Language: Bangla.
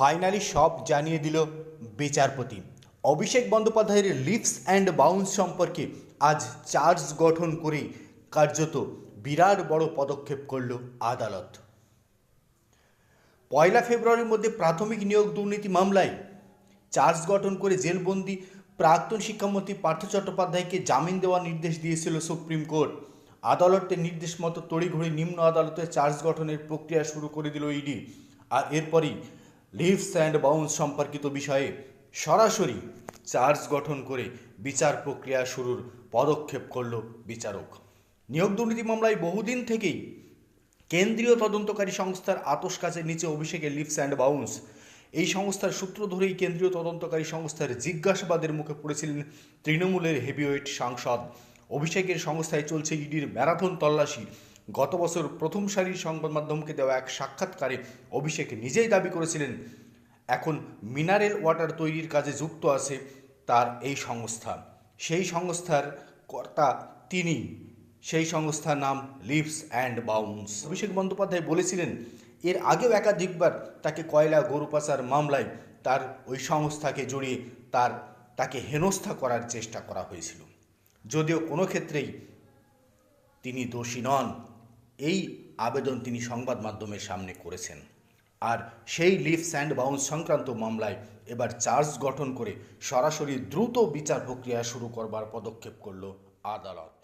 ফাইনালি সব জানিয়ে দিল বিচারপতি। অভিষেক বন্দ্যোপাধ্যায়ের লিপস অ্যান্ড বাউন্স সম্পর্কে আজ চার্জ গঠন করে কার্যত বিরাট বড় পদক্ষেপ করল আদালত। 1 ফেব্রুয়ারির মধ্যে প্রাথমিক নিয়োগ দুর্নীতি মামলায় চার্জ গঠন করে জেলবন্দি প্রাক্তন শিক্ষামন্ত্রী পার্থ চট্টোপাধ্যায়কে জামিন দেওয়ার নির্দেশ দিয়েছিল সুপ্রিম কোর্ট। আদালতের নির্দেশ মতো তড়িঘড়ি নিম্ন আদালতে চার্জ গঠনের প্রক্রিয়া শুরু করে দিল ইডি। আর এরপরই লিপস অ্যান্ড বাউন্স সম্পর্কিত বিষয়ে সরাসরি চার্জ গঠন করে বিচার প্রক্রিয়া শুরুর পদক্ষেপ করল বিচারক। নিয়োগ দুর্নীতি মামলায় বহুদিন থেকেই কেন্দ্রীয় তদন্তকারী সংস্থার আতশ কাচের নিচে অভিষেকের লিপস অ্যান্ড বাউন্স। এই সংস্থার সূত্র ধরেই কেন্দ্রীয় তদন্তকারী সংস্থার জিজ্ঞাসাবাদের মুখে পড়েছিলেন তৃণমূলের হেভিওয়েট সাংসদ। অভিষেকের সংস্থায় চলছে ইডির ম্যারাথন তল্লাশি। গত বছর প্রথম সারির সংবাদ মাধ্যমকে দেওয়া এক সাক্ষাৎকারে অভিষেক নিজেই দাবি করেছিলেন এখন মিনারেল ওয়াটার তৈরির কাজে যুক্ত আছে তার এই সংস্থা। সেই সংস্থার কর্তা তিনি। সেই সংস্থার নাম lips and bounce. Abhishek Bandyopadhyay বলেছিলেন এর আগেও একাধিকবার তাকে কয়লা গরু পাচার মামলায় তার ওই সংস্থাকে জড়িয়ে তাকে হেনস্থা করার চেষ্টা করা হয়েছিল, যদিও কোনো ক্ষেত্রেই তিনি দোষী নন। এই আবেদন তিনি সংবাদ মাধ্যমের সামনে করেছেন। আর সেই লিপস অ্যান্ড বাউন্স সংক্রান্ত মামলায় এবার চার্জ গঠন করে সরাসরি দ্রুত বিচার প্রক্রিয়া শুরু করবার পদক্ষেপ করল আদালত।